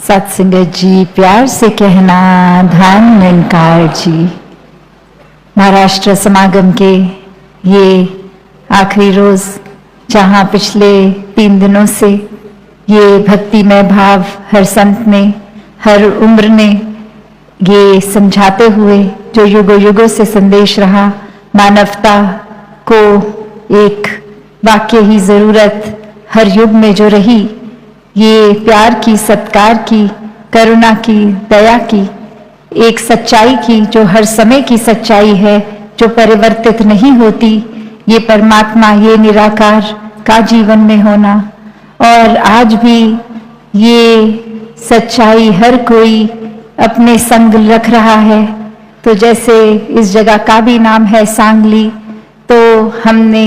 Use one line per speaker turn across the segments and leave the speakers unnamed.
सत्संगत जी, प्यार से कहना ध्यान निरंकार जी। महाराष्ट्र समागम के ये आखिरी रोज, जहाँ पिछले 3 दिनों से ये भक्तिमय भाव हर संत ने, हर उम्र ने ये समझाते हुए जो युगों युगों से संदेश रहा, मानवता को एक वाक्य ही जरूरत हर युग में जो रही, ये प्यार की, सत्कार की, करुणा की, दया की, एक सच्चाई की जो हर समय की सच्चाई है, जो परिवर्तित नहीं होती, ये परमात्मा, ये निराकार का जीवन में होना। और आज भी ये सच्चाई हर कोई अपने संग रख रहा है। तो जैसे इस जगह का भी नाम है सांगली, तो हमने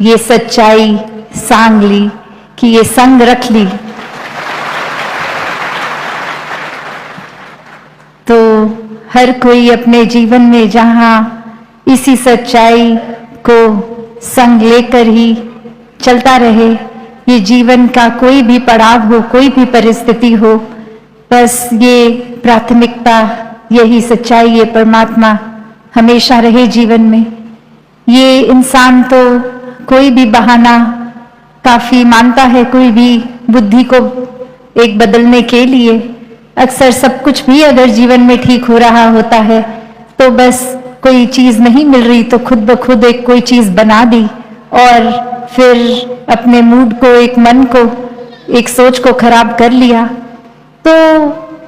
ये सच्चाई सांग ली कि ये संग रख ली। तो हर कोई अपने जीवन में जहाँ इसी सच्चाई को संग लेकर ही चलता रहे, ये जीवन का कोई भी पड़ाव हो, कोई भी परिस्थिति हो, बस ये प्राथमिकता, यही सच्चाई, ये परमात्मा हमेशा रहे जीवन में। ये इंसान तो कोई भी बहाना काफी मानता है, कोई भी बुद्धि को एक बदलने के लिए। अक्सर सब कुछ भी अगर जीवन में ठीक हो रहा होता है तो बस कोई चीज नहीं मिल रही तो खुद ब खुद एक कोई चीज बना दी और फिर अपने मूड को, एक मन को, एक सोच को खराब कर लिया। तो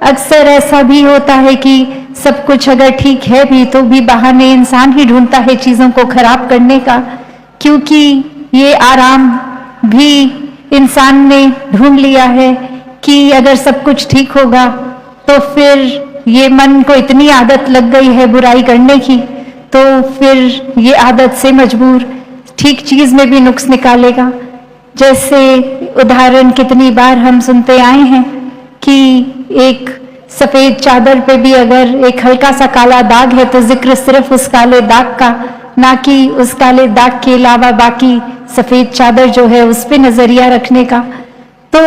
अक्सर ऐसा भी होता है कि सब कुछ अगर ठीक है भी तो भी बहाने इंसान ही ढूंढता है चीजों को खराब करने का, क्योंकि ये आराम भी इंसान ने ढूंढ लिया है कि अगर सब कुछ ठीक होगा तो फिर ये मन को इतनी आदत लग गई है बुराई करने की, तो फिर ये आदत से मजबूर ठीक चीज में भी नुक्स निकालेगा। जैसे उदाहरण कितनी बार हम सुनते आए हैं कि एक सफेद चादर पे भी अगर एक हल्का सा काला दाग है तो जिक्र सिर्फ उस काले दाग का, ना कि उस काले दाग के अलावा बाकी सफेद चादर जो है उस पे नजरिया रखने का। तो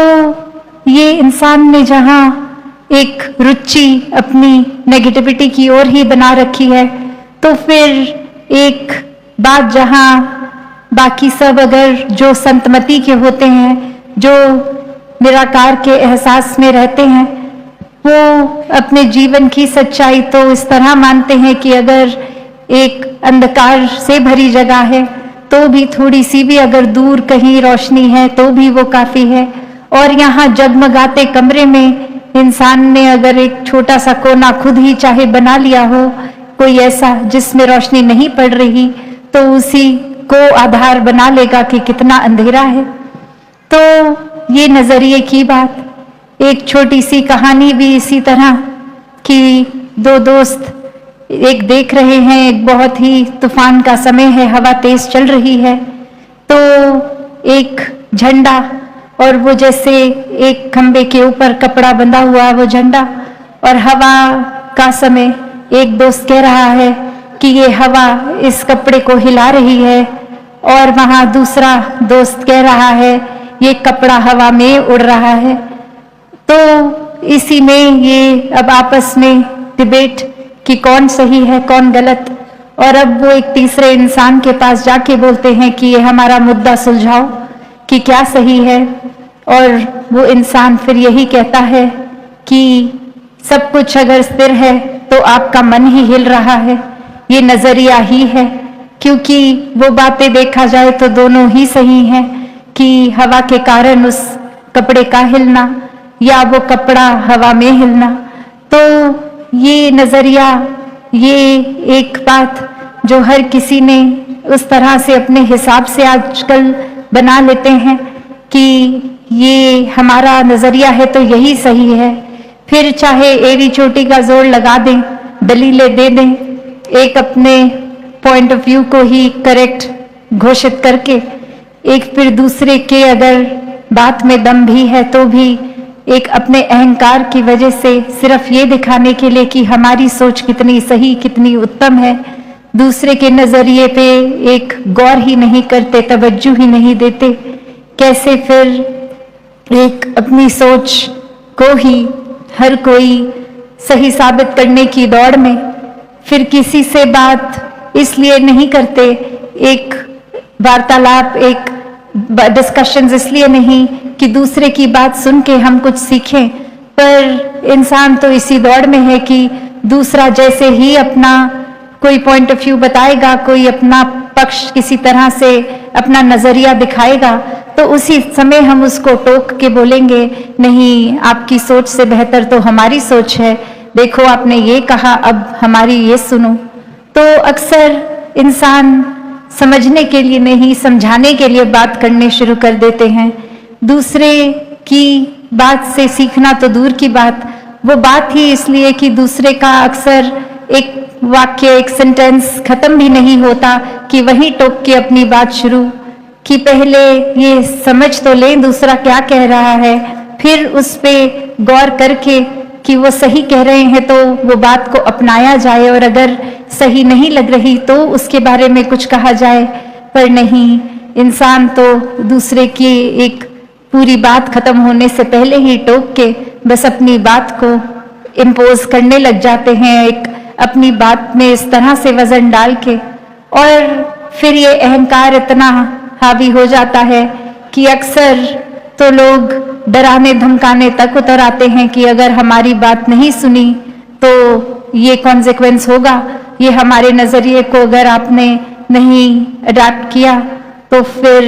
ये इंसान ने जहाँ एक रुचि अपनी नेगेटिविटी की ओर ही बना रखी है, तो फिर एक बात जहाँ बाकी सब अगर जो संतमति के होते हैं, जो निराकार के एहसास में रहते हैं, वो अपने जीवन की सच्चाई तो इस तरह मानते हैं कि अगर एक अंधकार से भरी जगह है तो भी थोड़ी सी भी अगर दूर कहीं रोशनी है तो भी वो काफी है। और यहाँ जगमगाते कमरे में इंसान ने अगर एक छोटा सा कोना खुद ही चाहे बना लिया हो, कोई ऐसा जिसमें रोशनी नहीं पड़ रही, तो उसी को आधार बना लेगा कि कितना अंधेरा है। तो ये नजरिए की बात। एक छोटी सी कहानी भी इसी तरह कि 2 दोस्त एक देख रहे हैं, एक बहुत ही तूफान का समय है, हवा तेज चल रही है, तो एक झंडा, और वो जैसे एक खंबे के ऊपर कपड़ा बंधा हुआ वो झंडा, और हवा का समय एक दोस्त कह रहा है कि ये हवा इस कपड़े को हिला रही है, और वहां दूसरा दोस्त कह रहा है ये कपड़ा हवा में उड़ रहा है। तो इसी में ये अब आपस में डिबेट कि कौन सही है कौन गलत, और अब वो एक तीसरे इंसान के पास जाके बोलते हैं कि ये हमारा मुद्दा सुलझाओ कि क्या सही है। और वो इंसान फिर यही कहता है कि सब कुछ अगर स्थिर है तो आपका मन ही हिल रहा है, ये नजरिया ही है, क्योंकि वो बातें देखा जाए तो दोनों ही सही हैं कि हवा के कारण उस कपड़े का हिलना या वो कपड़ा हवा में हिलना। तो ये नजरिया, ये एक बात जो हर किसी ने उस तरह से अपने हिसाब से आजकल बना लेते हैं कि ये हमारा नजरिया है तो यही सही है। फिर चाहे एड़ी चोटी का जोर लगा दें, दलीलें दे दें, एक अपने पॉइंट ऑफ व्यू को ही करेक्ट घोषित करके, एक फिर दूसरे के अगर बात में दम भी है तो भी एक अपने अहंकार की वजह से सिर्फ ये दिखाने के लिए कि हमारी सोच कितनी सही, कितनी उत्तम है, दूसरे के नजरिए पे एक गौर ही नहीं करते, तवज्जो ही नहीं देते, कैसे फिर एक अपनी सोच को ही हर कोई सही साबित करने की दौड़ में, फिर किसी से बात इसलिए नहीं करते, एक वार्तालाप, एक डिस्कशंस इसलिए नहीं कि दूसरे की बात सुन के हम कुछ सीखें, पर इंसान तो इसी दौड़ में है कि दूसरा जैसे ही अपना कोई पॉइंट ऑफ व्यू बताएगा, कोई अपना पक्ष किसी तरह से अपना नजरिया दिखाएगा, तो उसी समय हम उसको टोक के बोलेंगे, नहीं आपकी सोच से बेहतर तो हमारी सोच है, देखो आपने ये कहा, अब हमारी ये सुनो। तो अक्सर इंसान समझने के लिए नहीं, समझाने के लिए बात करने शुरू कर देते हैं। दूसरे की बात से सीखना तो दूर की बात, वो बात ही इसलिए कि दूसरे का अक्सर एक वाक्य, एक सेंटेंस खत्म भी नहीं होता कि वहीं टोक के अपनी बात शुरू, कि पहले ये समझ तो लें दूसरा क्या कह रहा है, फिर उस पे गौर करके कि वो सही कह रहे हैं तो वो बात को अपनाया जाए, और अगर सही नहीं लग रही तो उसके बारे में कुछ कहा जाए। पर नहीं, इंसान तो दूसरे की एक पूरी बात खत्म होने से पहले ही टोक के बस अपनी बात को इम्पोज करने लग जाते हैं, एक अपनी बात में इस तरह से वजन डाल के, और फिर ये अहंकार इतना हावी हो जाता है कि अक्सर तो लोग डराने धमकाने तक उतर आते हैं कि अगर हमारी बात नहीं सुनी तो ये कॉन्सिक्वेंस होगा, ये हमारे नजरिए को अगर आपने नहीं अडैप्ट किया तो फिर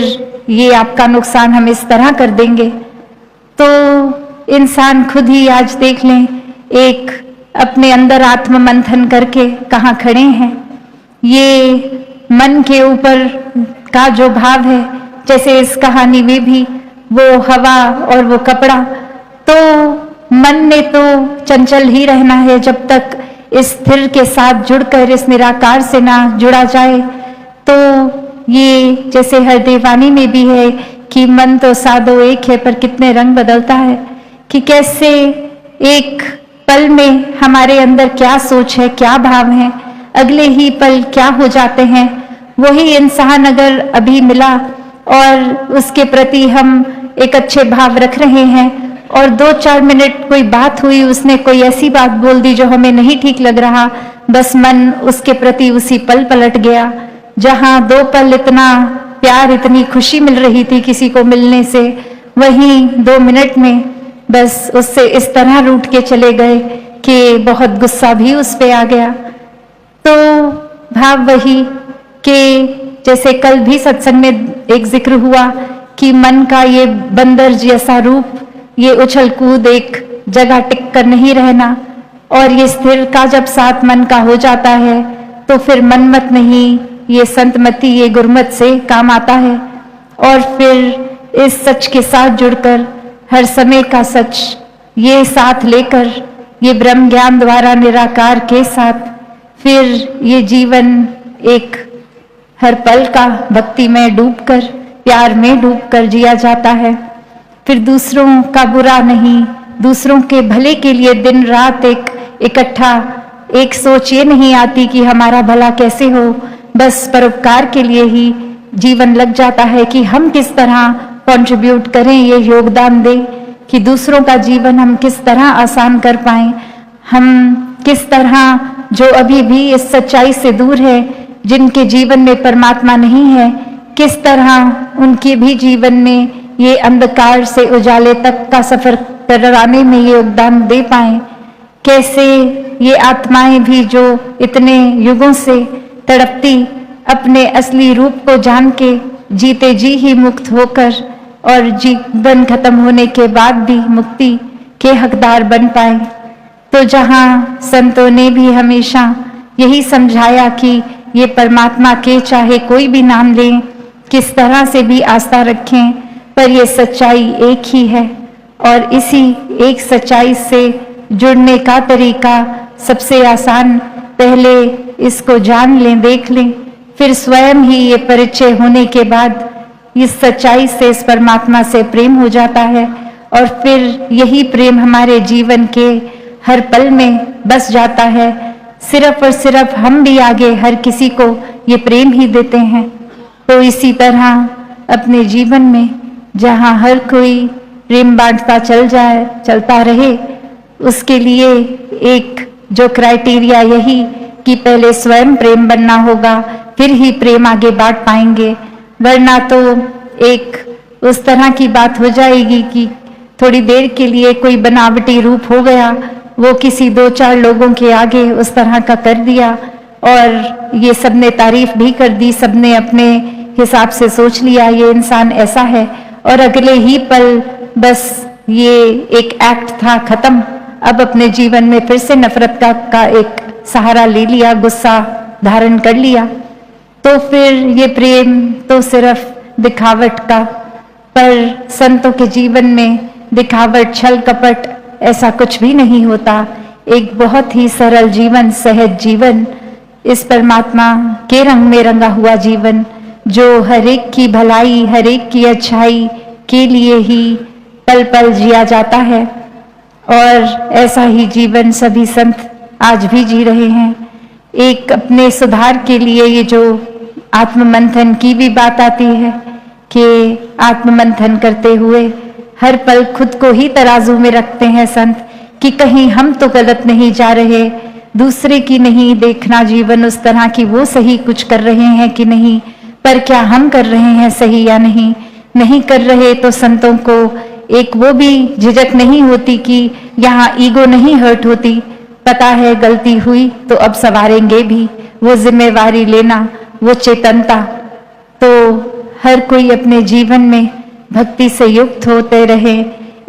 ये आपका नुकसान हम इस तरह कर देंगे। तो इंसान खुद ही आज देख लें, एक अपने अंदर आत्म मंथन करके कहाँ खड़े हैं। ये मन के ऊपर का जो भाव है, जैसे इस कहानी में भी वो हवा और वो कपड़ा, तो मन ने तो चंचल ही रहना है जब तक इस स्थिर के साथ जुड़कर इस निराकार से ना जुड़ा जाए। तो ये जैसे हर देवानी में भी है कि मन तो सादो एक है पर कितने रंग बदलता है, कि कैसे एक पल में हमारे अंदर क्या सोच है, क्या भाव है, अगले ही पल क्या हो जाते हैं। वही इंसान अगर अभी मिला और उसके प्रति हम एक अच्छे भाव रख रहे हैं और 2-4 मिनट कोई बात हुई, उसने कोई ऐसी बात बोल दी जो हमें नहीं ठीक लग रहा, बस मन उसके प्रति उसी पल पलट गया। जहां 2 पल इतना प्यार, इतनी खुशी मिल रही थी किसी को मिलने से, वहीं 2 मिनट में बस उससे इस तरह रूठ के चले गए कि बहुत गुस्सा भी उस पे आ गया। तो भाव वही कि जैसे कल भी सत्संग में एक जिक्र हुआ कि मन का ये बंदर जैसा रूप, ये उछल कूद, एक जगह टिक कर नहीं रहना, और ये स्थिर का जब साथ मन का हो जाता है तो फिर मनमत नहीं, ये संतमति, ये गुरमत से काम आता है। और फिर इस सच के साथ जुड़कर हर समय का सच ये साथ लेकर, ये ब्रह्म ज्ञान द्वारा निराकार के साथ, फिर ये जीवन एक हर पल का भक्ति में डूबकर, प्यार में डूबकर जिया जाता है। फिर दूसरों का बुरा नहीं, दूसरों के भले के लिए दिन रात एक इकट्ठा, एक सोच ये नहीं आती कि हमारा भला कैसे हो, बस परोपकार के लिए ही जीवन लग जाता है कि हम किस तरह कंट्रीब्यूट करें, ये योगदान दें कि दूसरों का जीवन हम किस तरह आसान कर पाएं। हम किस तरह जो अभी भी इस सच्चाई से दूर है, जिनके जीवन में परमात्मा नहीं है, किस तरह उनके भी जीवन में ये अंधकार से उजाले तक का सफर कराने में ये योगदान दे पाएं। कैसे ये आत्माएं भी जो इतने युगों से तड़पती, अपने असली रूप को जान के जीते जी ही मुक्त होकर और जीवन खत्म होने के बाद भी मुक्ति के हकदार बन पाए। तो जहाँ संतों ने भी हमेशा यही समझाया कि ये परमात्मा के चाहे कोई भी नाम लें, किस तरह से भी आस्था रखें, पर ये सच्चाई एक ही है, और इसी एक सच्चाई से जुड़ने का तरीका सबसे आसान, पहले इसको जान लें, देख लें, फिर स्वयं ही ये परिचय होने के बाद इस सच्चाई से, इस परमात्मा से प्रेम हो जाता है, और फिर यही प्रेम हमारे जीवन के हर पल में बस जाता है। सिर्फ और सिर्फ हम भी आगे हर किसी को ये प्रेम ही देते हैं। तो इसी तरह अपने जीवन में जहाँ हर कोई प्रेम बांटता चलता रहे, उसके लिए एक जो क्राइटेरिया यही कि पहले स्वयं प्रेम बनना होगा, फिर ही प्रेम आगे बांट पाएंगे, वरना तो एक उस तरह की बात हो जाएगी कि थोड़ी देर के लिए कोई बनावटी रूप हो गया, वो किसी 2-4 लोगों के आगे उस तरह का कर दिया और ये सबने तारीफ भी कर दी, सबने अपने हिसाब से सोच लिया ये इंसान ऐसा है, और अगले ही पल बस ये एक एक्ट था, खत्म। अब अपने जीवन में फिर से नफरत का एक सहारा ले लिया, गुस्सा धारण कर लिया, तो फिर ये प्रेम तो सिर्फ दिखावट का। पर संतों के जीवन में दिखावट, छल कपट ऐसा कुछ भी नहीं होता। एक बहुत ही सरल जीवन, सहज जीवन, इस परमात्मा के रंग में रंगा हुआ जीवन, जो हर एक की भलाई, हर एक की अच्छाई के लिए ही पल पल जिया जाता है। और ऐसा ही जीवन सभी संत आज भी जी रहे हैं। एक अपने सुधार के लिए ये जो आत्ममंथन की भी बात आती है कि आत्ममंथन करते हुए हर पल खुद को ही तराजू में रखते हैं संत कि कहीं हम तो गलत नहीं जा रहे, दूसरे की नहीं देखना जीवन उस तरह की वो सही कुछ कर रहे हैं कि नहीं, पर क्या हम कर रहे हैं सही या नहीं। नहीं कर रहे तो संतों को एक वो भी झिझक नहीं होती कि यहाँ ईगो नहीं हर्ट होती, पता है गलती हुई तो अब संवारेंगे भी, वो जिम्मेवारी लेना, वो चेतनता। तो हर कोई अपने जीवन में भक्ति से युक्त होते रहे,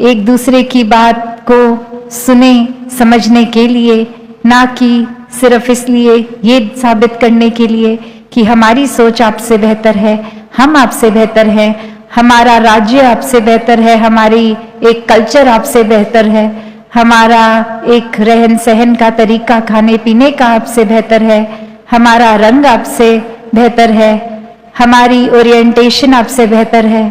एक दूसरे की बात को सुने समझने के लिए, ना कि सिर्फ इसलिए ये साबित करने के लिए कि हमारी सोच आपसे बेहतर है, हम आपसे बेहतर है, हमारा राज्य आपसे बेहतर है, हमारी एक कल्चर आपसे बेहतर है, हमारा एक रहन सहन का तरीका, खाने पीने का आपसे बेहतर है, हमारा रंग आपसे बेहतर है, हमारी ओरिएंटेशन आपसे बेहतर है।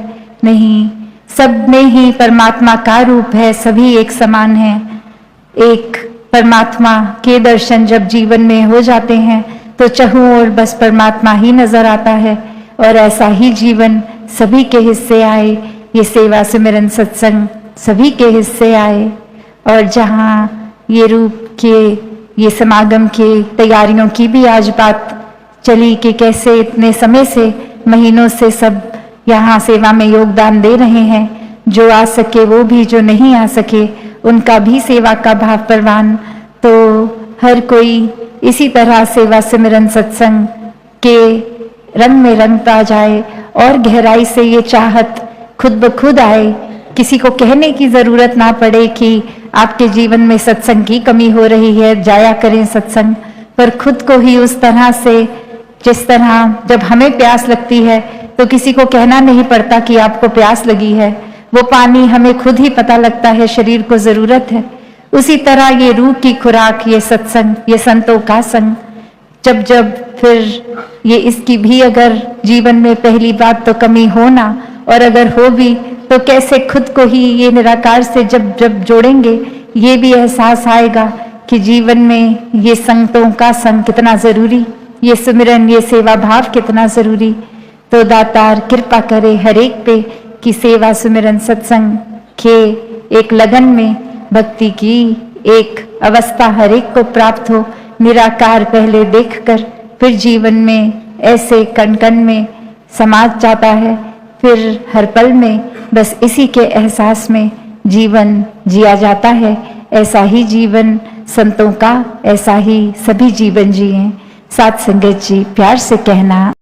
नहीं, सब में ही परमात्मा का रूप है, सभी एक समान हैं। एक परमात्मा के दर्शन जब जीवन में हो जाते हैं तो चहुं ओर बस परमात्मा ही नजर आता है, और ऐसा ही जीवन सभी के हिस्से आए, ये सेवा सिमरन सत्संग सभी के हिस्से आए। और जहाँ ये रूप के ये समागम के तैयारियों की भी आज बात चली कि कैसे इतने समय से, महीनों से सब यहाँ सेवा में योगदान दे रहे हैं, जो आ सके वो भी, जो नहीं आ सके उनका भी सेवा का भाव परवान। तो हर कोई इसी तरह सेवा सिमरन सत्संग के रंग में रंगता जाए और गहराई से ये चाहत खुद ब खुद आए, किसी को कहने की जरूरत ना पड़े कि आपके जीवन में सत्संग की कमी हो रही है, जाया करें सत्संग, पर खुद को ही उस तरह से, जिस तरह जब हमें प्यास लगती है तो किसी को कहना नहीं पड़ता कि आपको प्यास लगी है, वो पानी हमें खुद ही पता लगता है, शरीर को जरूरत है। उसी तरह ये रूह की खुराक, ये सत्संग, ये संतों का संग, जब जब फिर ये इसकी भी अगर जीवन में पहली बात तो कमी हो ना, और अगर हो भी तो कैसे खुद को ही ये निराकार से जब जब जोड़ेंगे, ये भी एहसास आएगा कि जीवन में ये संतों का संग कितना जरूरी, ये सुमिरन, ये सेवा भाव कितना जरूरी। तो दातार कृपा करे हर एक पे कि सेवा सुमिरन सत्संग के एक लगन में भक्ति की एक अवस्था हर एक को प्राप्त हो, निराकार पहले देखकर फिर जीवन में ऐसे कण कण में समा जाता है, फिर हर पल में बस इसी के एहसास में जीवन जिया जाता है। ऐसा ही जीवन संतों का, ऐसा ही सभी जीवन जिए। साथ संगत जी प्यार से कहना।